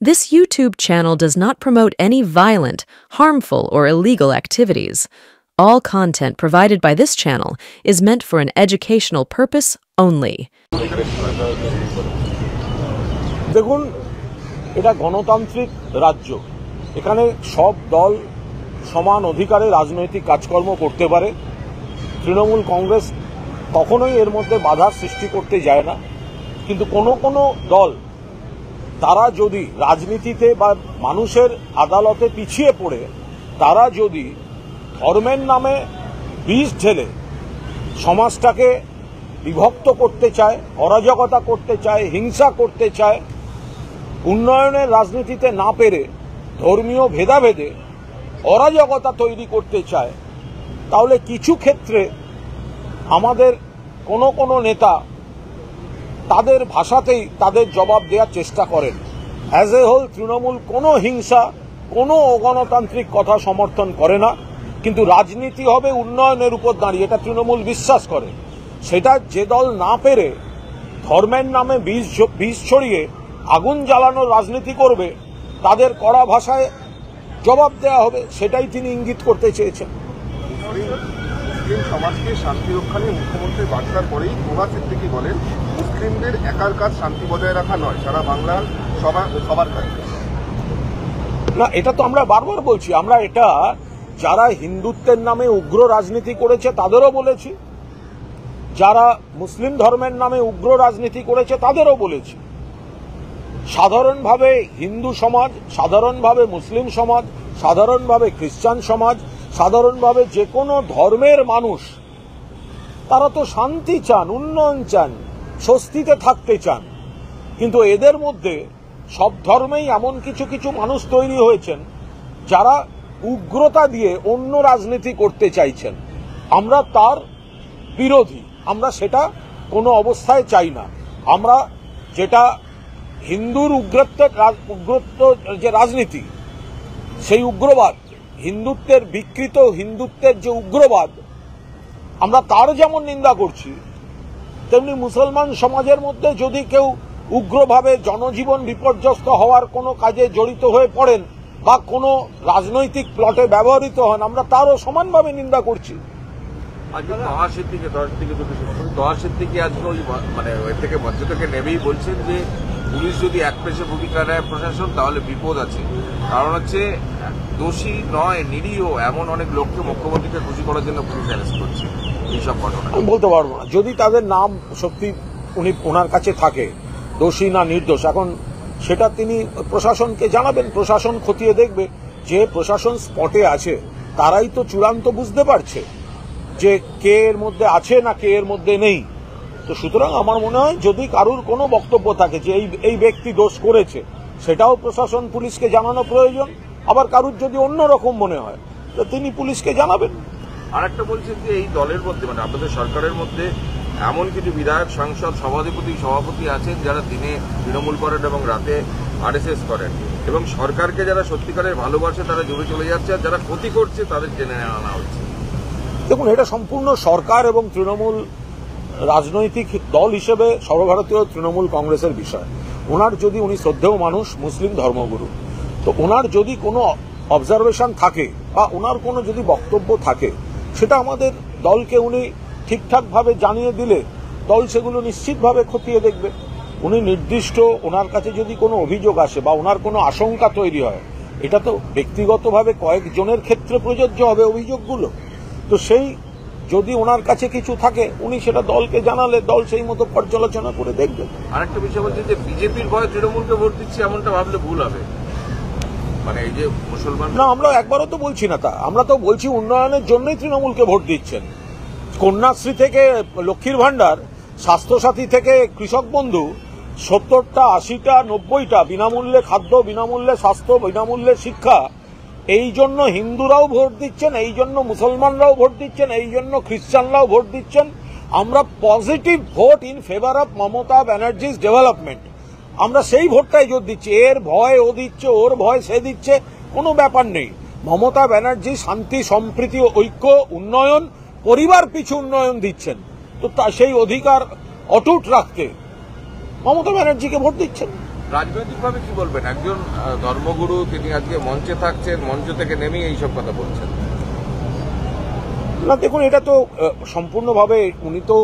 This YouTube channel does not promote any violent, harmful, or illegal activities. All content provided by this channel is meant for an educational purpose only. দেখুন, এটা গণতান্ত্রিক রাজ্য। এখানে সব দল সমান অধিকারে রাজনৈতিক কাজকর্ম করতে পারে। তৃণমূল কংগ্রেস কখনোই এর মধ্যে বাধার সৃষ্টি করতে যায় না। কিন্তু কোনো দল তারা যদি রাজনীতিতে বা মানুষের আদালতে পিছিয়ে পড়ে তারা যদি ধর্মের নামে বিষ ঢেলে সমাজটাকে বিভক্ত করতে চায়, অরাজকতা করতে চায়, হিংসা করতে চায়, উন্নয়নের রাজনীতিতে না পেরে ধর্মীয় ভেদাভেদে অরাজকতা তৈরি করতে চায়, তাহলে কিছু ক্ষেত্রে আমাদের কোনো নেতা তাদের ভাষাতেই তাদের জবাব দেওয়ার চেষ্টা করেন। অ্যাজ এ হোল তৃণমূল কোনো হিংসা, কোনো অগণতান্ত্রিক কথা সমর্থন করে না, কিন্তু রাজনীতি হবে উন্নয়নের উপর দাঁড়িয়ে, এটা তৃণমূল বিশ্বাস করে। সেটা যে দল না পেরে ধর্মের নামে বিষ ছড়িয়ে আগুন জ্বালানোর রাজনীতি করবে, তাদের কড়া ভাষায় জবাব দেওয়া হবে, সেটাই তিনি ইঙ্গিত করতে চেয়েছেন। মুসলিম সমাজকে শান্তি রক্ষা নিয়ে মুখ্যমন্ত্রীর বার্তার পরেই প্রভাত সিদ্দিকী বলেন, মুসলিমদের একার কাজ শান্তি বজায় রাখা নয়, সারা বাংলার সবার কাজ। না, এটা তো আমরা বারবার বলছি। আমরা এটা যারা হিন্দুত্বের নামে উগ্র রাজনীতি করেছে তাদেরও বলেছি, যারা মুসলিম ধর্মের নামে উগ্র রাজনীতি করেছে তাদেরও বলেছি। সাধারণভাবে হিন্দু সমাজ, সাধারণভাবে মুসলিম সমাজ, সাধারণভাবে খ্রিস্টান সমাজ, সাধারণভাবে যে কোনো ধর্মের মানুষ তারা তো শান্তি চান, উন্নয়ন চান, স্বস্তিতে থাকতে চান। কিন্তু এদের মধ্যে সব ধর্মেই এমন কিছু মানুষ তৈরি হয়েছেন যারা উগ্রতা দিয়ে অন্য রাজনীতি করতে চাইছেন। আমরা তার বিরোধী, আমরা সেটা কোনো অবস্থায় চাই না। আমরা যেটা হিন্দুর উগ্রত্ব যে রাজনীতি, সেই উগ্রবাদ, হিন্দুত্বের বিকৃত হিন্দুত্বের যে উগ্রবাদ, আমরা তার যেমন নিন্দা করছি, তেমনি মুসলমান সমাজের মধ্যে যদি কেউ উগ্রভাবে জনজীবন বিপর্যস্ত হওয়ার কোনো কাজে জড়িত হয়ে পড়েন বা কোনো রাজনৈতিক প্লটে ব্যবহৃত হন, আমরা তারও সমানভাবে নিন্দা করছি। আজকে সিদ্দিকী আজকে ওই মানে ওই থেকে মঞ্চ থেকে নেমেই বলছেন যে পুলিশ যদি একপেশে ভূমিকা নেয় প্রশাসন, তাহলে বিপদ আছে। কারণ হচ্ছে দোষী নয়, নিরীহ এমন অনেক লোককে মুখ্যমন্ত্রীকে খুশি করার জন্য পুলিশ অ্যারেস্ট করছে। এইসব ঘটনা আমি বলতে পারবো না, যদি তাদের নাম সত্যি ওনার কাছে থাকে, দোষী না নির্দোষ, এখন সেটা তিনি প্রশাসনকে জানাবেন। প্রশাসন খতিয়ে দেখবে। যে প্রশাসন স্পটে আছে তারাই তো চূড়ান্ত বুঝতে পারছে যে কে এর মধ্যে আছে না কে এর মধ্যে নেই। তো সুতরাং আমার মনে হয় যদি কারুর কোনো বক্তব্য থাকে যে এই ব্যক্তি দোষ করেছে, সেটাও প্রশাসন পুলিশকে জানানো প্রয়োজন। আবার কারুর যদি অন্যরকম মনে হয় তো তিনি পুলিশকে জানাবেন। আরেকটা বলছেন যে এই দলের মধ্যে মানে আপনাদের সরকারের মধ্যে এমন কিছু বিধায়ক, সাংসদ, সভাপতি আছেন যারা দিনে তৃণমূল করেন এবং রাতে আরএসএস করেন, এবং সরকারকে যারা সত্যিকারের ভালোবাসে তারা জুড়ে চলে যাচ্ছে, আর যারা ক্ষতি করছে তাদের টেনে আনা হচ্ছে। দেখুন, এটা সম্পূর্ণ সরকার এবং তৃণমূল রাজনৈতিক দল হিসেবে সর্বভারতীয় তৃণমূল কংগ্রেসের বিষয়। ওনার যদি, উনি শ্রদ্ধেয় মানুষ, মুসলিম ধর্মগুরু, তো ওনার যদি কোনো অবজারভেশন থাকে বা ওনার কোনো যদি বক্তব্য থাকে, সেটা আমাদের দলকে উনি ঠিকঠাকভাবে জানিয়ে দিলে দল সেগুলো নিশ্চিতভাবে খতিয়ে দেখবে। উনি নির্দিষ্ট, ওনার কাছে যদি কোনো অভিযোগ আসে বা ওনার কোনো আশঙ্কা তৈরি হয়, এটা তো ব্যক্তিগতভাবে কয়েকজনের ক্ষেত্রে প্রযোজ্য হবে অভিযোগগুলো। তো সেই যদি ওনার কাছে কিছু থাকে উনি সেটা দলকে জানালে দল সেই মতো পর্যালোচনা করে দেখবে। আরেকটা বিষয় বলছে যে বিজেপির ভয়ে তৃণমূলকে ভোট দিচ্ছে, এমনটা ভাবলে ভুল হবে। মানে এই যে মুসলমান, না, আমরা একবারও তো বলছি না তা। আমরা তো বলছি উন্নয়নের জন্যই তৃণমূলকে ভোট দিচ্ছেন। কন্যাশ্রী থেকে লক্ষ্মীর ভাণ্ডার, স্বাস্থ্যসাথী থেকে কৃষক বন্ধু, 70টা 80টা 90টা বিনামূল্যে খাদ্য, বিনামূল্যে স্বাস্থ্য, বিনামূল্যে শিক্ষা, এই জন্য হিন্দুরাও ভোট দিচ্ছেন, এই জন্য মুসলমানরাও ভোট দিচ্ছেন, এই জন্য খ্রিস্টানরাও ভোট দিচ্ছেন। আমরা positive vote in favour of Mamata Banerjee's development, আমরা সেই ভোটটাই জোর দিচ্ছি। এর ভয় ও দিচ্ছে, ওর ভয় সে দিচ্ছে, কোনো ব্যাপার নেই। মমতা ব্যানার্জি শান্তি, সম্প্রীতি, ঐক্য, উন্নয়ন, পরিবার পিছু উন্নয়ন দিচ্ছেন। তো সেই অধিকার অটুট রাখতে মমতা ব্যানার্জিকে ভোট দিচ্ছেন। রাজনৈতিকভাবে কি বলবেন? একজন ধর্মগুরু, তিনি আজকে মঞ্চে থাকছেন, মঞ্চ থেকে নেমেই এইসব কথা বলছেন। না দেখুন, এটা তো সম্পূর্ণভাবে উনি তো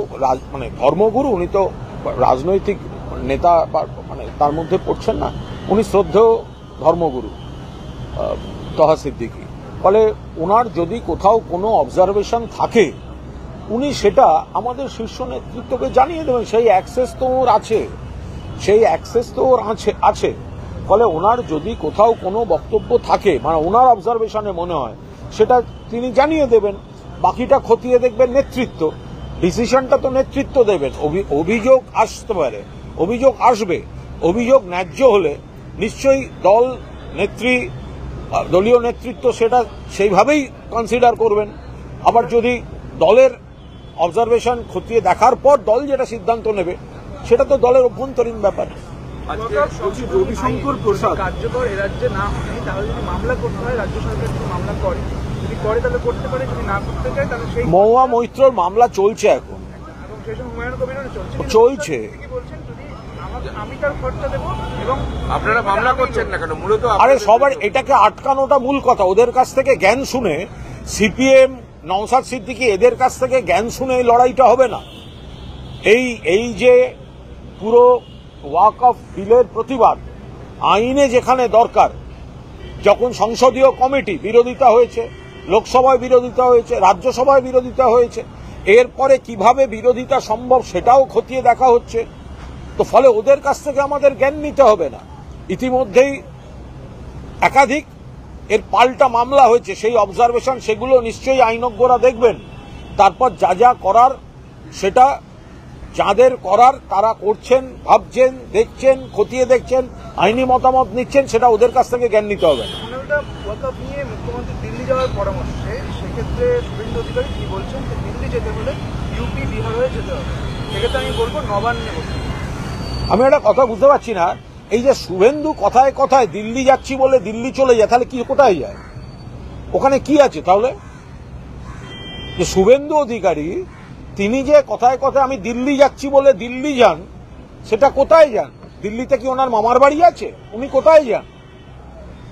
মানে ধর্মগুরু, উনি তো রাজনৈতিক নেতা মানে তার মধ্যে পড়ছেন না। উনি শ্রদ্ধেয় ধর্মগুরু তহা সিদ্দিকী। ফলে ওনার যদি কোথাও কোনো অবজারভেশন থাকে উনি সেটা আমাদের শীর্ষ নেতৃত্বকে জানিয়ে দেবেন। সেই অ্যাক্সেস তো ওর আছে, আছে। ফলে ওনার যদি কোথাও কোনো বক্তব্য থাকে, মানে ওনার অবজারভেশনে মনে হয়, সেটা তিনি জানিয়ে দেবেন। বাকিটা খতিয়ে দেখবেন নেতৃত্ব, ডিসিশনটা তো নেতৃত্ব দেবেন। অভিযোগ আসতে পারে, অভিযোগ আসবে, অভিযোগ ন্যায্য হলে নিশ্চয়ই দলীয় নেতৃত্ব সেটা সেইভাবেই কনসিডার করবেন। আবার যদি দলের অবজারভেশন খতিয়ে দেখার পর দল যেটা সিদ্ধান্ত নেবে সেটা তো দলের অভ্যন্তরীণ ব্যাপার। রবিশঙ্কর প্রসাদ কার্যকর এ রাজ্যে না হয় তাহলে যদি মামলা করতে হয়, রাজ্য সরকার যদি মামলা করে, যদি করে তাহলে করতে পারে, যদি না করতে চায় তাহলে সেই মহুয়া মৈত্রর মামলা চলছে এখন, এবং সেই সময় হুমায়ুন কবিরের চলছে। কি বলছেন, যদি আমি তার খরচা দেবো এবং আপনারা মামলা করছেন না কেন? মূলত আরে সবার এটাকে আটকানোটা মূল কথা। ওদের কাছ থেকে জ্ঞান শুনে সিপিএম, নওশাদ সিদ্দিকী, এদের কাছ থেকে জ্ঞান শুনে এই লড়াইটা হবে না। এই যে পুরো ওয়াকফ বিলের প্রতিবাদ আইনে যেখানে দরকার, যখন সংসদীয় কমিটি বিরোধিতা হয়েছে, লোকসভায় বিরোধিতা হয়েছে, রাজ্যসভায় বিরোধিতা হয়েছে, এরপরে কিভাবে বিরোধিতা সম্ভব সেটাও খতিয়ে দেখা হচ্ছে। তো ফলে ওদের কাছ থেকে আমাদের জ্ঞান নিতে হবে না। ইতিমধ্যেই একাধিক এর পাল্টা মামলা হয়েছে, সেই অবজারভেশন সেগুলো নিশ্চয়ই আইনজ্ঞরা দেখবেন। তারপর যা যা করার সেটা যাদের করার তারা করছেন, ভাবছেন, দেখছেন, খতিয়ে দেখছেন, আইনি মতামত নিচ্ছেন, সেটা ওদের কাছ থেকে জ্ঞান নিতে হবে। ওয়াকফ নিয়ে মুখ্যমন্ত্রী দিল্লি যাওয়ার পরামর্শে, সেক্ষেত্রে শুভেন্দু অধিকারী কি বলছেন যে দিল্লি যেতে হলে ইউপি, বিহার হয়ে যেতে হবে। সেক্ষেত্রে আমি বলবো নবান্নে বসে। আমি একটা কথা বুঝতে পারছি না, এই যে শুভেন্দু কথায় কথায় দিল্লি যাচ্ছি বলে দিল্লি চলে যায়, তাহলে কি কোথায় যায়? ওখানে কি আছে তাহলে? যে শুভেন্দু অধিকারী তিনি যে কথায় কথায় আমি দিল্লি যাচ্ছি বলে দিল্লি যান, সেটা কোথায় যান? দিল্লিতে কি ওনার মামার বাড়ি আছে? উনি কোথায় যান?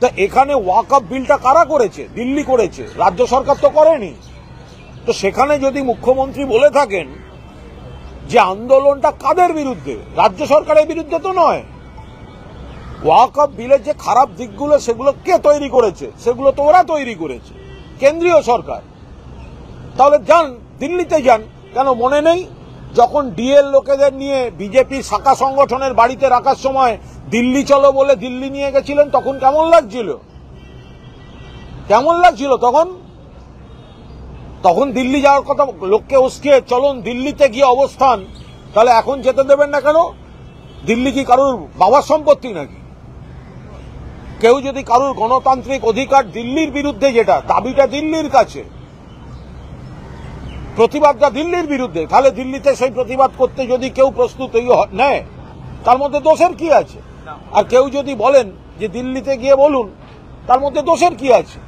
তা এখানে ওয়াকফ বিলটা কারা করেছে? দিল্লি করেছে, রাজ্য সরকার তো করেনি। তো সেখানে যদি মুখ্যমন্ত্রী বলে থাকেন যে আন্দোলনটা কাদের বিরুদ্ধে, রাজ্য সরকারের বিরুদ্ধে তো নয়, ওয়াকফ বিলের যে খারাপ দিকগুলো সেগুলো কে তৈরি করেছে? সেগুলো তো ওরা তৈরি করেছে, কেন্দ্রীয় সরকার। তাহলে যান, দিল্লিতে যান। কেন মনে নেই যখন ডিএল লোকেদের নিয়ে বিজেপি শাখা সংগঠনের বাড়িতে রাখার সময় দিল্লি চলো বলে দিল্লি নিয়ে গেছিলেন, তখন কেমন লাগছিল? তখন দিল্লি যাওয়ার কথা লোককে উস্কিয়ে চলুন দিল্লিতে গিয়ে অবস্থান। তাহলে এখন যেতে দেবেন না কেন? দিল্লি কি কারুর বাবার সম্পত্তি নাকি? কেউ যদি কারুর গণতান্ত্রিক অধিকার দিল্লির বিরুদ্ধে, যেটা দাবিটা দিল্লির কাছে, প্রতিবাদটা দিল্লির বিরুদ্ধে, তাহলে দিল্লিতে সেই প্রতিবাদ করতে যদি কেউ প্রস্তুত নেয়, তার মধ্যে দোষের কি আছে? আর কেউ যদি বলেন যে দিল্লিতে গিয়ে বলুন, তার মধ্যে দোষের কি আছে?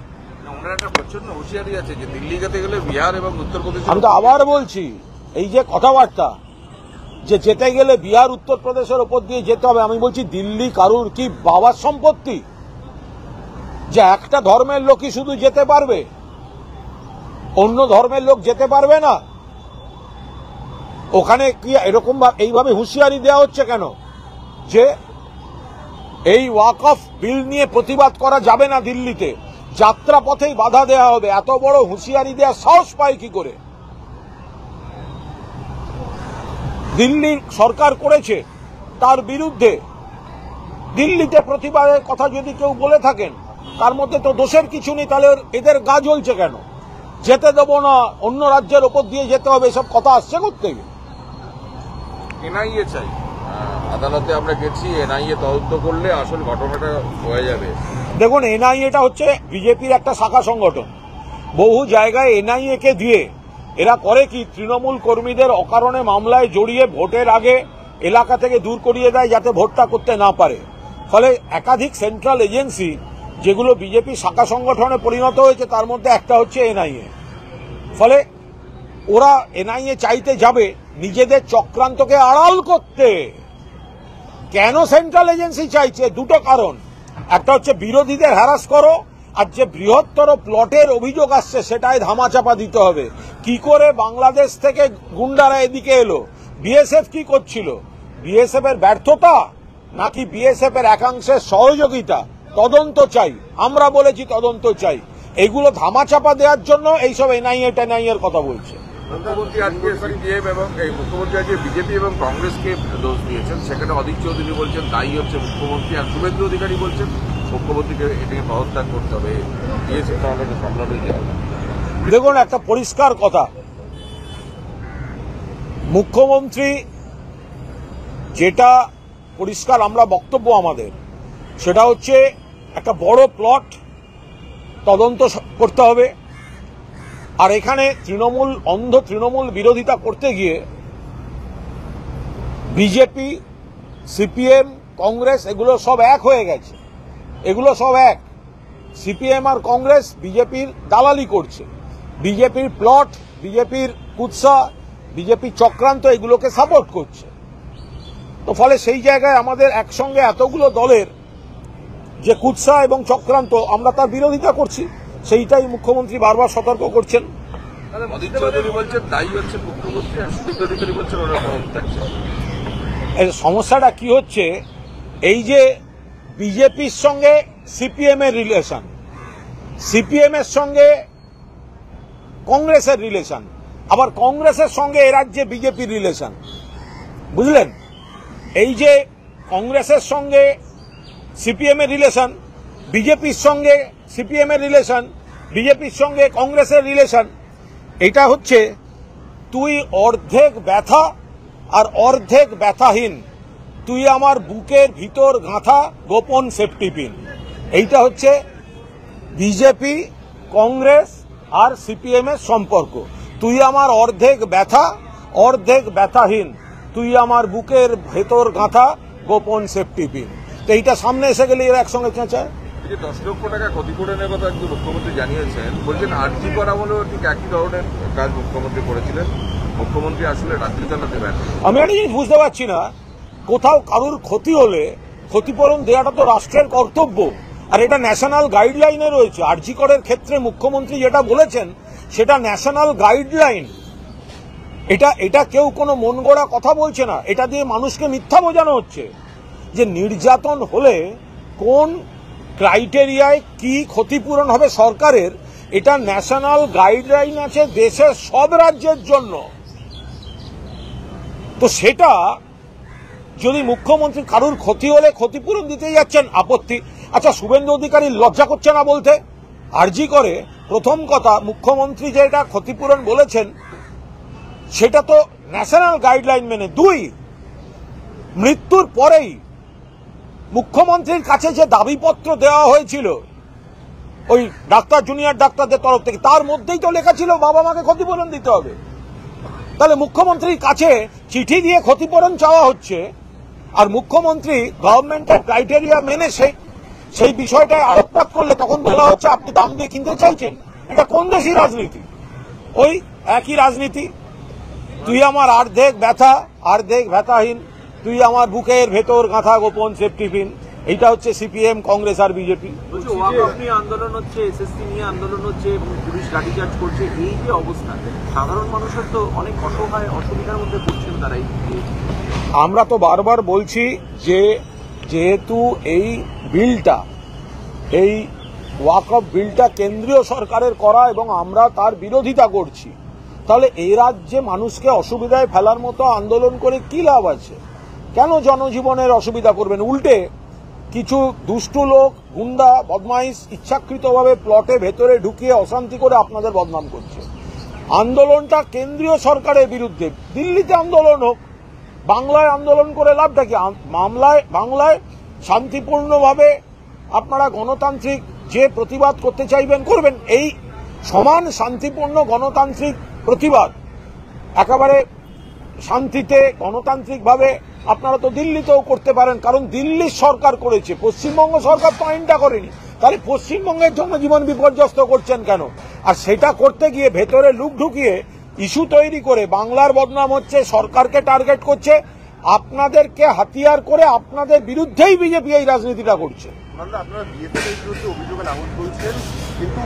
আমি তো আবার বলছি, এই যে কথাবার্তা যে যেতে গেলে বিহার, উত্তরপ্রদেশের ওপর দিয়ে যেতে হবে, আমি বলছি দিল্লি কারুর কি বাবার সম্পত্তি যে একটা ধর্মের লোকই শুধু যেতে পারবে, অন্য ধর্মের লোক যেতে পারবে না? ওখানে কি এরকম এইভাবে হুঁশিয়ারি দেওয়া হচ্ছে কেন যে এই ওয়াকফ বিল নিয়ে প্রতিবাদ করা যাবে না দিল্লিতে, যাত্রা পথেই বাধা দেওয়া হবে? এত বড় হুঁশিয়ারি দেওয়ার সাহস পায় কি করে? দিল্লির সরকার করেছে, তার বিরুদ্ধে দিল্লিতে প্রতিবাদের কথা যদি কেউ বলে থাকেন, তার মধ্যে তো দোষের কিছু নেই। তাহলে এদের গা জ্বলছে কেন? যেতে দেবো না, অন্য রাজ্যের ওপর দিয়ে যেতে হবে, এসব কথা আসছে করতে গিয়ে। এনআইএ চাই, আদালতে আমরা গেছি, এনআইএ তদন্ত করলে আসল ঘটনাটা হয়ে যাবে। দেখুন, এনআইএটা হচ্ছে বিজেপির একটা শাখা সংগঠন। বহু জায়গায় এনআইএ কে দিয়ে এরা করে কি, তৃণমূল কর্মীদের অকারণে মামলায় জড়িয়ে ভোটের আগে এলাকা থেকে দূর করিয়ে দেয়, যাতে ভোটটা করতে না পারে। ফলে একাধিক সেন্ট্রাল এজেন্সি যেগুলো বিজেপি শাখা সংগঠনে পরিণত হয়েছে, তার মধ্যে একটা হচ্ছে এনআইএ। ফলে ওরা এনআইএ চাইতে যাবে নিজেদের চক্রান্তকে আড়াল করতে। কেন সেন্ট্রাল এজেন্সি চাইছে? দুটো কারণ। একটা হচ্ছে বিরোধীদের হ্যারাস করো, আর যে বৃহত্তর প্লটের অভিযোগ আসছে সেটাই ধামাচাপা দিতে হবে। কি করে বাংলাদেশ থেকে গুন্ডারা এদিকে এলো? বিএসএফ কি করছিল? বিএসএফ এর ব্যর্থতা নাকি বিএসএফ এর একাংশের সহযোগিতা? তদন্ত চাই, আমরা বলেছি তদন্ত চাই। এগুলো ধামাচাপা দেওয়ার জন্য এইসব এনআইএ টেনআইএর কথা বলছে। মুখ্যমন্ত্রী আজকে সিপিএম এবং মুখ্যমন্ত্রী আজকে বিজেপি এবং কংগ্রেসকে দোষ দিয়েছেন। সেখানে অধীর চৌধুরী বলছেন দায়ী হচ্ছে মুখ্যমন্ত্রী, আর শুভেন্দু অধিকারী বলছেন মুখ্যমন্ত্রীকে এটাকে পদত্যাগ করতে হবে। দেখুন, একটা পরিষ্কার কথা, মুখ্যমন্ত্রী যেটা পরিষ্কার আমরা বক্তব্য আমাদের, সেটা হচ্ছে একটা বড় প্লট তদন্ত করতে হবে। আর এখানে অন্ধ তৃণমূল বিরোধিতা করতে গিয়ে বিজেপি, সিপিএম, কংগ্রেস এগুলো সব এক হয়ে গেছে। এগুলো সব এক। সিপিএম আর কংগ্রেস বিজেপির দালালি করছে, বিজেপির প্লট, বিজেপির কুৎসা, বিজেপির চক্রান্ত এগুলোকে সাপোর্ট করছে। তো ফলে সেই জায়গায় আমাদের একসঙ্গে এতগুলো দলের যে কুৎসা এবং চক্রান্ত, আমরা তার বিরোধিতা করছি। সেইটাই মুখ্যমন্ত্রী বারবার সতর্ক করছেন। সমস্যাটা কি হচ্ছে, এই যে বিজেপির সঙ্গে সিপিএম এর রিলেশন, সিপিএম এর সঙ্গে কংগ্রেসের রিলেশন, আবার কংগ্রেসের সঙ্গে এ রাজ্যে বিজেপির রিলেশন, বুঝলেন? এই যে কংগ্রেসের সঙ্গে সিপিএম এর রিলেশন, বিজেপির সঙ্গে সিপিএম এর রিলেশন, বিজেপির সঙ্গে কংগ্রেসের রিলেশন, এটা হচ্ছে তুই অর্ধেক ব্যথা আর অর্ধেক ব্যথাহীন, তুই আমার বুকের ভিতর গাঁথা গোপন সেফটি পিন। এইটা হচ্ছে বিজেপি, কংগ্রেস আর সিপিএম এর সম্পর্ক। তুই আমার অর্ধেক ব্যথা, অর্ধেক ব্যথাহীন, তুই আমার বুকের ভেতর গাঁথা গোপন সেফটি পিন। তো এইটা সামনে এসে গেলে এরা একসঙ্গে চেঁচায়। 10 লক্ষ টাকা ক্ষতিপূরণের কথা একটু মুখ্যমন্ত্রী জানিয়েছেন, বলছেন আরজি করা হলেও ঠিক একই ধরনের কাজ মুখ্যমন্ত্রী করেছিলেন। মুখ্যমন্ত্রী আসলে রাত্রি চালাতে পারেন। আমি একটা জিনিস বুঝতে পারছি না, কোথাও কারুর ক্ষতি হলে ক্ষতিপূরণ দেওয়াটা তো রাষ্ট্রের কর্তব্য, আর এটা ন্যাশনাল গাইডলাইনে রয়েছে। আরজি করের ক্ষেত্রে মুখ্যমন্ত্রী যেটা বলেছেন সেটা ন্যাশনাল গাইডলাইন। এটা কেউ কোনো মন গড়া কথা বলছে না, এটা দিয়ে মানুষকে মিথ্যা বোঝানো হচ্ছে যে নির্যাতন হলে কোন ক্রাইটেরিয়ায় কি ক্ষতিপূরণ হবে সরকারের। এটা ন্যাশনাল গাইডলাইন আছে দেশের সব রাজ্যের জন্য। তো সেটা যদি মুখ্যমন্ত্রী কারুর ক্ষতি হলে ক্ষতিপূরণ দিতে যাচ্ছেন, আপত্তি। আচ্ছা, শুভেন্দু অধিকারী লজ্জা করছে না বলতে? আরজি করে প্রথম কথা, মুখ্যমন্ত্রী যেটা ক্ষতিপূরণ বলেছেন সেটা তো ন্যাশনাল গাইডলাইন মেনে। 2, মৃত্যুর পরেই মুখ্যমন্ত্রীর কাছে যে দাবিপত্র দেওয়া হয়েছিল ওই ডাক্তার, জুনিয়র ডাক্তারদের তরফ থেকে, তার মধ্যেই তো লেখা ছিল বাবা মাকে ক্ষতিপূরণ দিতে হবে। তাহলে মুখ্যমন্ত্রীর কাছে চিঠি দিয়ে ক্ষতিপূরণ চাওয়া হচ্ছে, আর মুখ্যমন্ত্রী গভর্নমেন্টের ক্রাইটেরিয়া মেনে সেই বিষয়টায় আলোকপাত করলে তখন বলা হচ্ছে আপনি দাম দিয়ে কিনতে চাইছেন। এটা কোন দেশি রাজনীতি? ওই একই রাজনীতি, তুই আমার অর্ধেক ব্যথা, অর্ধেক ব্যথাহীন, তুই আমার বুকের ভেতর গাঁথা গোপন সেফটি পিন। এইটা হচ্ছে সিপিএম, কংগ্রেস আর বিজেপি। আন্দোলন হচ্ছে, এসএসসি নিয়ে আন্দোলন হচ্ছে এবং পুলিশ লাঠিচার্জ করছে। এই যে অবস্থা, সাধারণ মানুষের তো অনেক অসহায়, অসুবিধার মধ্যে পড়ছেন তারা। আমরা তো বারবার বলছি যে যেহেতু এই বিলটা, এই ওয়াকফ বিলটা কেন্দ্রীয় সরকারের করা এবং আমরা তার বিরোধিতা করছি, তাহলে এই রাজ্যে মানুষকে অসুবিধায় ফেলার মতো আন্দোলন করে কি লাভ আছে? কেন জনজীবনের অসুবিধা করবেন? উল্টে কিছু দুষ্টু লোক, গুন্ডা, বদমাইশ ইচ্ছাকৃতভাবে প্লটে ভেতরে ঢুকিয়ে অশান্তি করে আপনাদের বদনাম করছে। আন্দোলনটা কেন্দ্রীয় সরকারের বিরুদ্ধে। দিল্লিতে আন্দোলন হোক, বাংলায় আন্দোলন করে লাভটা কি? বাংলায় শান্তিপূর্ণভাবে আপনারা গণতান্ত্রিক যে প্রতিবাদ করতে চাইবেন করবেন। এই সমান শান্তিপূর্ণ গণতান্ত্রিক প্রতিবাদ একেবারে শান্তিতে গণতান্ত্রিকভাবে আপনারা তো দিল্লিতেও করতে পারেন, কারণ দিল্লির সরকার করেছে, পশ্চিমবঙ্গ সরকার তো আইনটা করেনি। তাহলে পশ্চিমবঙ্গের জনজীবন বিপর্যস্ত করছেন কেন? আর সেটা করতে গিয়ে ভেতরে লুক ঢুকিয়ে ইস্যু তৈরি করে বাংলার বদনাম হচ্ছে, সরকারকে টার্গেট করছে, আপনাদেরকে হাতিয়ার করে আপনাদের বিরুদ্ধেই বিজেপি এই রাজনীতিটা করছে। আপনারা বিএসএফের বিরুদ্ধে অভিযোগে নামত বলছেন, কিন্তু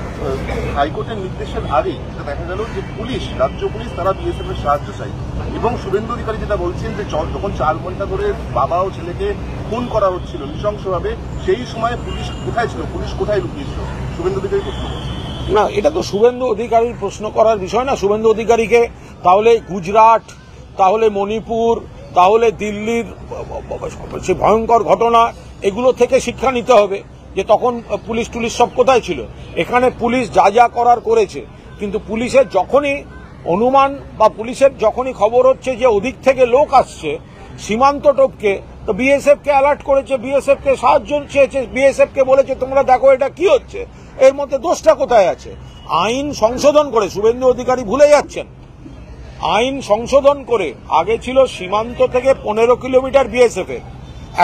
হাইকোর্টের নির্দেশের আগেই যেটা দেখা গেল যে পুলিশ, রাজ্য পুলিশ তারা বিএসএফের সাহায্য চাই, এবং শুভেন্দু অধিকারী যেটা বলছেন যে যখন 4 ঘন্টা ধরে বাবা ও ছেলেকে খুন করা হচ্ছিল নৃশংসভাবে, সেই সময় পুলিশ কোথায় ছিল, পুলিশ কোথায় লুকিয়েছিল, শুভেন্দু অধিকারী প্রশ্ন করছেন। না, এটা তো শুভেন্দু অধিকারীর প্রশ্ন করার বিষয় না। শুভেন্দু অধিকারীকে তাহলে গুজরাট, তাহলে মণিপুর, তাহলে দিল্লির সে ভয়ঙ্কর ঘটনা এগুলো থেকে শিক্ষা নিতে হবে যে তখন পুলিশ টুলিশ সব কোথায় ছিল। এখানে পুলিশ যা যা করার করেছে, কিন্তু পুলিশের যখনই অনুমান বা পুলিশের যখনই খবর হচ্ছে যে ওদিক থেকে লোক আসছে সীমান্ত টপকে, তো বিএসএফ কে অ্যালার্ট করেছে, বিএসএফ কে সাহায্য চেয়েছে, বিএসএফ কে বলেছে তোমরা দেখো এটা কি হচ্ছে। এর মধ্যে দোষটা কোথায় আছে? আইন সংশোধন করে, শুভেন্দু অধিকারী ভুলে যাচ্ছেন, আইন সংশোধন করে আগে ছিল সীমান্ত থেকে 15 কিলোমিটার বিএসএফ এর,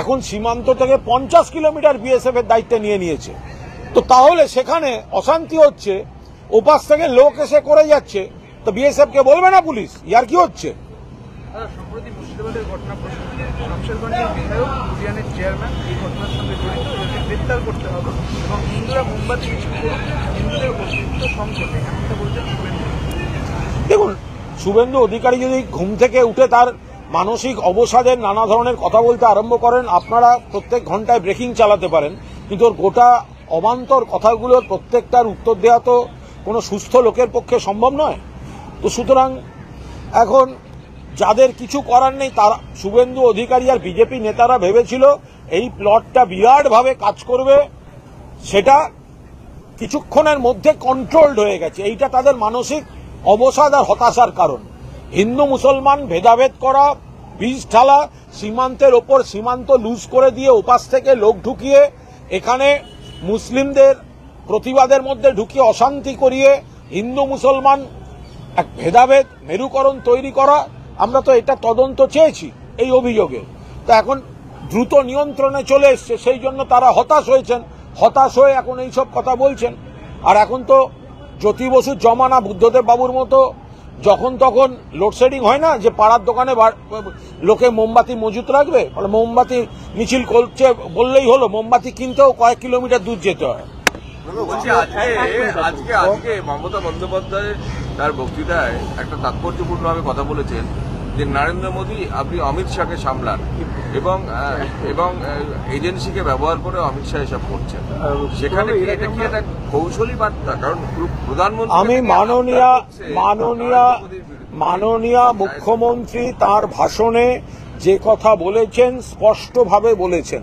এখন সীমান্ত থেকে 50 কিলোমিটার বিএসএফ এর দায়িত্ব নিয়ে নিয়েছে। তো তাহলে সেখানে অশান্তি হচ্ছে, ওপাশ থেকে লোক এসে করে যাচ্ছে, তো বিএসএফ কে বলবে না পুলিশ? ইয়ার কি হচ্ছে? সম্প্রতি মুর্শিদাবাদের ঘটনা প্রসঙ্গে শামশেরগঞ্জের বিধায়ক ইউনিয়নের চেয়ারম্যান এই ঘটনার সঙ্গে জড়িত, এদেরকে গ্রেপ্তার করতে হবে এবং হিন্দুরা মোমবাতি মিছিল করুন, হিন্দুদের অস্তিত্ব সংকটে, এমনটা বলছেন শুভেন্দু। দেখুন, শুভেন্দু অধিকারী যদি ঘুম থেকে উঠে তার মানসিক অবসাদের নানা ধরনের কথা বলতে আরম্ভ করেন, আপনারা প্রত্যেক ঘন্টায় ব্রেকিং চালাতে পারেন, কিন্তু ওর গোটা অবান্তর কথাগুলোর প্রত্যেকটার উত্তর দেওয়া তো কোনো সুস্থ লোকের পক্ষে সম্ভব নয়। তো সুতরাং এখন যাদের কিছু করার নেই তারা, শুভেন্দু অধিকারী আর বিজেপি নেতারা ভেবেছিল এই প্লটটা বিরাটভাবে কাজ করবে, সেটা কিছুক্ষণের মধ্যে কন্ট্রোলড হয়ে গেছে। এইটা তাদের মানসিক অবসাদ আর হতাশার কারণ। হিন্দু মুসলমান ভেদাভেদ করা, বীজ ঢালা, সীমান্তের ওপর সীমান্ত লুজ করে দিয়ে ওপাশ থেকে লোক ঢুকিয়ে এখানে মুসলিমদের প্রতিবাদের মধ্যে ঢুকিয়ে অশান্তি করিয়ে হিন্দু মুসলমান এক ভেদাভেদ মেরুকরণ তৈরি করা, আমরা তো এটা তদন্ত চেয়েছি এই অভিযোগে। তো এখন দ্রুত নিয়ন্ত্রণে চলে এসছে, সেই জন্য তারা হতাশ হয়েছেন, হতাশ হয়ে এখন এইসব কথা বলছেন। আর এখন তো জ্যোতি বসুর জমানা, বুদ্ধদেব বাবুর মতো যখন তখন লোডশেডিং হয় না, যে পাড়ার দোকানে লোকে মোমবাতি মজুত রাখবে, মোমবাতি মিছিল করছে বললেই হলো, মোমবাতি কিনতেও কয়েক কিলোমিটার দূর যেতে হয়। আজকে মমতা বন্দ্যোপাধ্যায় তার বক্তৃতায় একটা তাৎপর্যপূর্ণভাবে কথা বলেছেন যে নরেন্দ্র মোদী আপনি অমিত শাহকে সামলান এবং এজেন্সিকে ব্যবহার করে অমিত শাহ এসব করছেন। সেখানে এটা কি একটা কৌশলী বার্তা? কারণ প্রধানমন্ত্রী, আমি মাননীয় মুখ্যমন্ত্রী তার ভাষণে যে কথা বলেছেন স্পষ্টভাবে বলেছেন,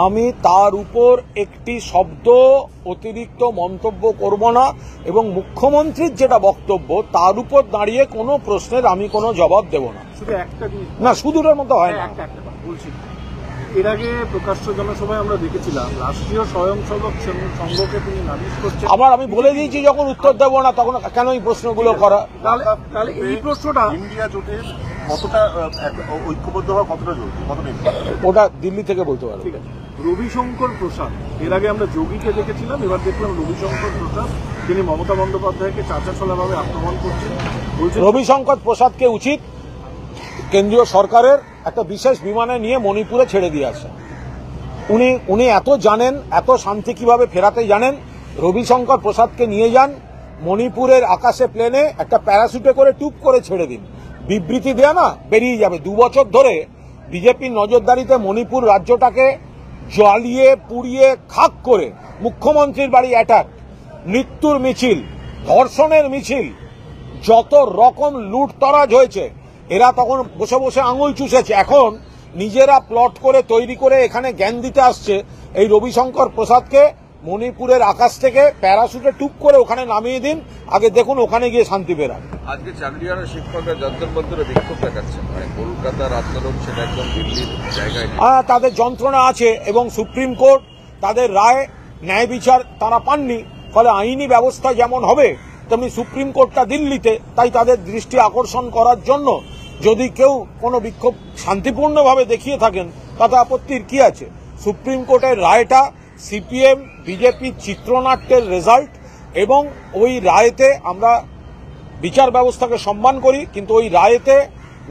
আমি তার উপর একটি শব্দ অতিরিক্ত মন্তব্য করব না, এবং মুখ্যমন্ত্রীর যেটা বক্তব্য তার উপর দাঁড়িয়ে কোনো প্রশ্নের আমি কোনো জবাব দেব না। শুধু একটা না, শুধুরের মতো হয় না। বলছি, এর আগে প্রকাশ্য জনসভায় আমরা দেখেছিলাম রাষ্ট্রীয় স্বয়ংসেবক সংঘকে তিনি নালিশ করছেন। আবার আমি বলে দিয়েছি যখন উত্তর দেব না তখন কেন এই প্রশ্নগুলো করা? তাহলে এই প্রশ্নটা ইন্ডিয়া জোটের কতটা ঐক্যবদ্ধ হওয়া, কতটা জরুরি, কতটা ওটা দিল্লি থেকে বলতে পারবো। ঠিক আছে। রবিশঙ্কর প্রসাদ, এর আগে আমরা যোগীকে দেখেছিলাম, এবার দেখলাম রবিশঙ্কর প্রসাদ, তিনি মমতা বন্দ্যোপাধ্যায়কে চাঁচাছোলাভাবে আক্রমণ করছেন। রবিশঙ্কর প্রসাদকে উচিত কেন্দ্রীয় সরকারের একটা বিশেষ বিমানে নিয়ে মণিপুরে ছেড়ে দিয়ে আসেন। উনি এত জানেন, এত শান্তি কিভাবে ফেরাতে জানেন। রবিশঙ্কর প্রসাদকে নিয়ে যান মণিপুরের আকাশে, প্লেনে একটা প্যারাশুটে করে টুপ করে ছেড়ে দিন। বিবৃতি দেয়া না, বেরিয়ে যাবে। 2 বছর ধরে বিজেপির নজরদারিতে মণিপুর রাজ্যটাকে জ্বালিয়ে পুড়িয়ে খাক করে মুখ্যমন্ত্রীর বাড়ি অ্যাটাক, মৃত্যুর মিছিল, ধর্ষণের মিছিল, যত রকম লুটতরাজ হয়েছে, এরা তখন বসে বসে আঙুল চুষেছে। এখন নিজেরা প্লট করে তৈরি করে এখানে জ্ঞান দিতে আসছে। এই রবিশঙ্কর প্রসাদকে মণিপুরের আকাশ থেকে প্যারাশুটে টুপ করে ওখানে নামিয়ে দিন, আগে দেখুন ওখানে গিয়ে শান্তি বেরান। আজকে চাকরিহারা শিক্ষকরা যন্ত্র মন্ত্রে বিক্ষোভ দেখাচ্ছে, কলকাতার আন্দোলন সেটা একদম দিল্লির জায়গায়। তাদের যন্ত্রণা আছে এবং সুপ্রিম কোর্ট তাদের রায়, ন্যায় বিচার তারা পাননি, ফলে আইনি ব্যবস্থা যেমন হবে তেমনি সুপ্রিম কোর্টটা দিল্লিতে। তাই তাদের দৃষ্টি আকর্ষণ করার জন্য যদি কেউ কোনো বিক্ষোভ শান্তিপূর্ণভাবে দেখিয়ে থাকেন তাতে আপত্তির কি আছে? সুপ্রিম কোর্টের রায়টা সিপিএম বিজেপি চিত্রনাট্যের রেজাল্ট, এবং ওই রায়েতে আমরা বিচার ব্যবস্থাকে সম্মান করি, কিন্তু ওই রায়েতে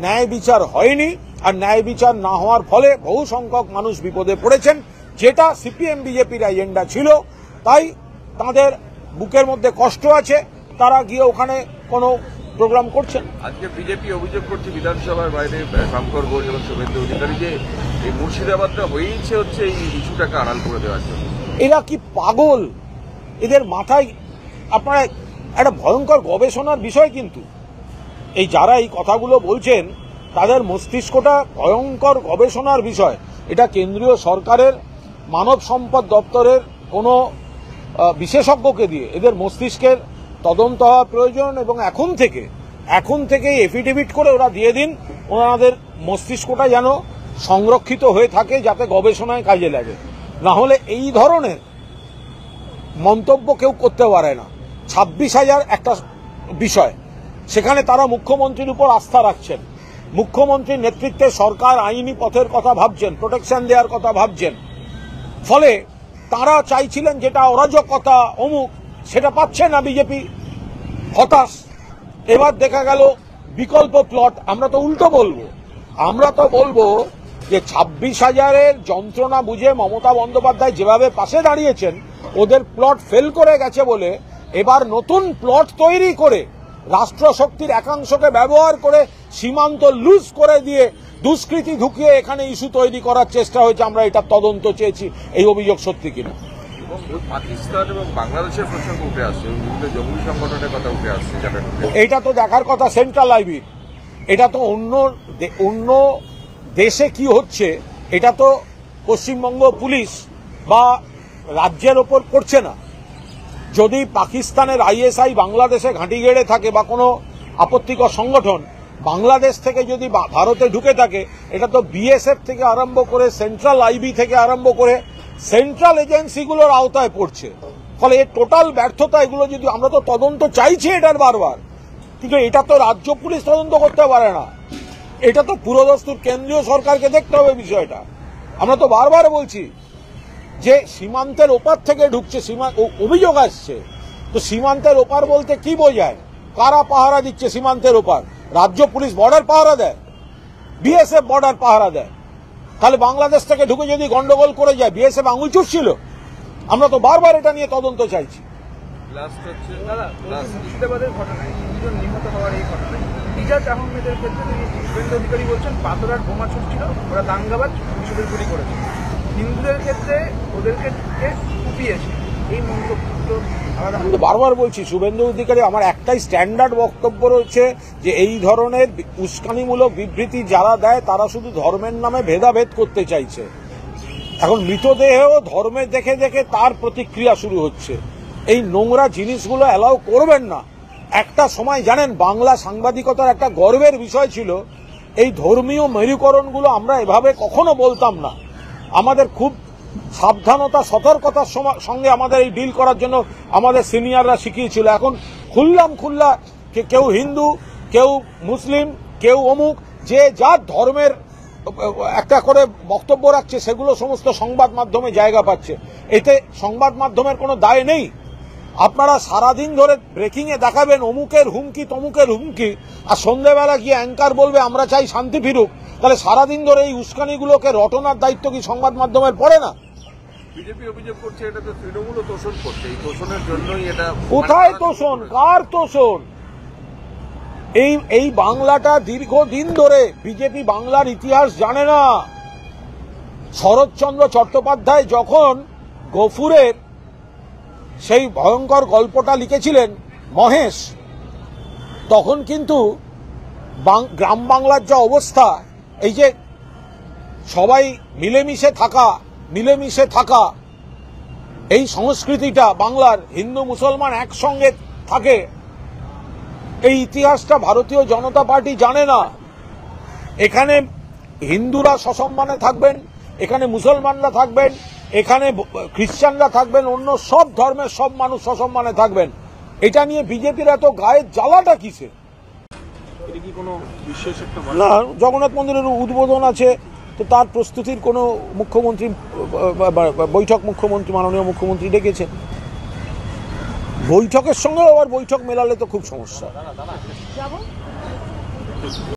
ন্যায় বিচার হয়নি। আর ন্যায় বিচার না হওয়ার ফলে বহু সংখ্যক মানুষ বিপদে পড়েছেন, যেটা সিপিএম বিজেপির এজেন্ডা ছিল। তাই তাদের বুকের মধ্যে কষ্ট আছে, তারা গিয়ে ওখানে কোনো প্রোগ্রাম করছেন। আজকে বিজেপি অভিযোগ করছে বিধানসভার বাইরে শঙ্কর ঘোষ এবং শুভেন্দু অধিকারী যে এই মুর্শিদাবাদটা হয়েছে হচ্ছে এই ইস্যুটাকে আড়াল করে দেওয়ার জন্য। এরা কি পাগল? এদের মাথায় আপনারা একটা ভয়ঙ্কর গবেষণার বিষয়, কিন্তু এই যারা এই কথাগুলো বলছেন তাদের মস্তিষ্কটা ভয়ঙ্কর গবেষণার বিষয়। এটা কেন্দ্রীয় সরকারের মানব সম্পদ দপ্তরের কোনো বিশেষজ্ঞকে দিয়ে এদের মস্তিষ্কের তদন্ত হওয়া প্রয়োজন, এবং এখন থেকে এফিডেভিট করে ওরা দিয়ে দিন, ওনাদের মস্তিষ্কটা যেন সংরক্ষিত হয়ে থাকে, যাতে গবেষণায় কাজে লাগে। না হলে এই ধরনের মন্তব্য কেউ করতে পারে না। 26,000 একটা বিষয়, সেখানে তারা মুখ্যমন্ত্রীর উপর আস্থা রাখছেন, মুখ্যমন্ত্রীর নেতৃত্বে সরকার আইনি পথের কথা ভাবছেন, প্রোটেকশন দেওয়ার কথা ভাবছেন। ফলে তারা চাইছিলেন যেটা অরাজকতা অমুক, সেটা পাচ্ছে না বিজেপি, হতাশ। এবার দেখা গেল বিকল্প প্লট। আমরা তো উল্টো বলবো, আমরা তো বলবো যে 26,000-এর যন্ত্রণা বুঝে মমতা বন্দ্যোপাধ্যায় যেভাবে পাশে দাঁড়িয়েছেন, ওদের প্লট ফেল করে গেছে বলে এবার নতুন প্লট তৈরি করে রাষ্ট্রশক্তির একাংশকে ব্যবহার করে সীমান্ত লুজ করে দিয়ে দুষ্কৃতি ঢুকিয়ে এখানে ইস্যু তৈরি করার চেষ্টা হয়েছে। আমরা এটা তদন্ত চেয়েছি, এই অভিযোগ সত্যি কিনা। এবং পাকিস্তান এবং বাংলাদেশের প্রসঙ্গ উঠে আসছে, বিভিন্ন জঙ্গি সংগঠনের কথা উঠে আসছে। এটা তো দেখার কথা সেন্ট্রাল আইবি, এটা তো অন্য দেশে কি হচ্ছে এটা তো পশ্চিমবঙ্গ পুলিশ বা রাজ্যের ওপর করছে না। যদি পাকিস্তানের আইএসআই বাংলাদেশে ঘাঁটি গেড়ে থাকে বা কোনো আপত্তিকর সংগঠন বাংলাদেশ থেকে যদি ভারতে ঢুকে থাকে, এটা তো বিএসএফ থেকে আরম্ভ করে সেন্ট্রাল আইবি থেকে আরম্ভ করে সেন্ট্রাল এজেন্সিগুলোর আওতায় পড়ছে। ফলে এর টোটাল ব্যর্থতা, এগুলো যদি আমরা তো তদন্ত চাইছি এটার বারবার, কিন্তু এটা তো রাজ্য পুলিশ তদন্ত করতে পারে না, এটা তো পুরোদস্তুর কেন্দ্রীয় সরকারকে দেখতে হবে বিষয়টা। আমরা তো বারবার বলছি যে সীমান্তের ওপার থেকে ঢুকছে, অভিযোগ আসছে, তো সীমান্তের ওপার বলতে কি বোঝায়? কারা পাহারা দিচ্ছে সীমান্তের ওপার? রাজ্য পুলিশ বর্ডার পাহারা দেয়, বিএসএফ বর্ডার পাহারা দেয়। তাহলে বাংলাদেশ থেকে ঢুকে যদি গন্ডগোল করে যায়, বিএসএফ আঙুল চুষছিল? আমরা তো বারবার এটা নিয়ে তদন্ত চাইছি। মুর্শিদাবাদের ঘটনায় 3 জন নিহত হওয়ার এই ঘটনায় ইজাজ আহমেদের ক্ষেত্রে শুভেন্দু অধিকারী বলছেন পাথরার বোমা ছুটছিল, ওরা দাঙ্গাবাজ পুলিশের গুলি করেছে। হিন্দুদের ক্ষেত্রে ওদেরকে কুপিয়েছে, এই মন্তব্য আলাদা। আমি তো বারবার বলছি, শুভেন্দু অধিকারী আমার একটাই স্ট্যান্ডার্ড বক্তব্য রয়েছে যে এই ধরনের উস্কানিমূলক বিবৃতি যারা দেয় তারা শুধু ধর্মের নামে ভেদাভেদ করতে চাইছে। এখন মৃতদেহেও ধর্মের দেখে দেখে তার প্রতিক্রিয়া শুরু হচ্ছে। এই নোংরা জিনিসগুলো অ্যালাউ করবেন না। একটা সময় জানেন বাংলা সাংবাদিকতার একটা গর্বের বিষয় ছিল, এই ধর্মীয় মেরুকরণগুলো আমরা এভাবে কখনো বলতাম না। আমাদের খুব সাবধানতা সতর্কতার সঙ্গে আমাদের এই ডিল করার জন্য আমাদের সিনিয়ররা শিখিয়েছিল। এখন খুল্লা কেউ হিন্দু, কেউ মুসলিম, কেউ অমুক, যে যার ধর্মের একটা করে বক্তব্য রাখছে, সেগুলো সমস্ত সংবাদ মাধ্যমে জায়গা পাচ্ছে। এতে সংবাদ মাধ্যমের কোনো দায় নেই। আপনারা সারাদিন ধরে ব্রেকিংয়ে দেখাবেন অমুকের হুমকি তমুকের হুমকি, আর সন্ধ্যেবেলা গিয়ে অ্যাঙ্কার বলবে আমরা চাই শান্তি ফিরুক। তাহলে সারাদিন ধরে এই উস্কানিগুলোকে রটনার দায়িত্ব কি সংবাদ মাধ্যমের পড়ে না? বিজেপি অভিযোগ করছে এটা তো তৃণমূলও তোষণ করছে, এই তোষণের জন্যই এটা। কোথায় তোষণ? কার তোষণ? এই বাংলাটা দীর্ঘদিন ধরে বিজেপি বাংলার ইতিহাস জানে না। শরৎচন্দ্র চট্টোপাধ্যায় যখন গফুরের সেই ভয়ঙ্কর গল্পটা লিখেছিলেন মহেশ, তখন কিন্তু গ্রাম বাংলার যা অবস্থা, এই যে সবাই মিলেমিশে থাকা এই সংস্কৃতিটা বাংলার, হিন্দু মুসলমান একসঙ্গে থাকে, এই ইতিহাসটা ভারতীয় জনতা পার্টি জানে না। এখানে হিন্দুরা সসম্মানে থাকবেন, এখানে মুসলমানরা থাকবেন, এখানে খ্রিস্টানরা থাকবেন, অন্য সব ধর্মের সব মানুষ সসম্মানে থাকবেন। এটা নিয়ে বিজেপির এত গায়ের জ্বালাটা কিসে? না, জগন্নাথ মন্দিরের উদ্বোধন আছে, তো তার প্রস্তুতির কোনো মুখ্যমন্ত্রী বৈঠক মাননীয় মুখ্যমন্ত্রী ডেকেছেন। বৈঠকের সঙ্গে আবার বৈঠক মেলালে তো খুব সমস্যা।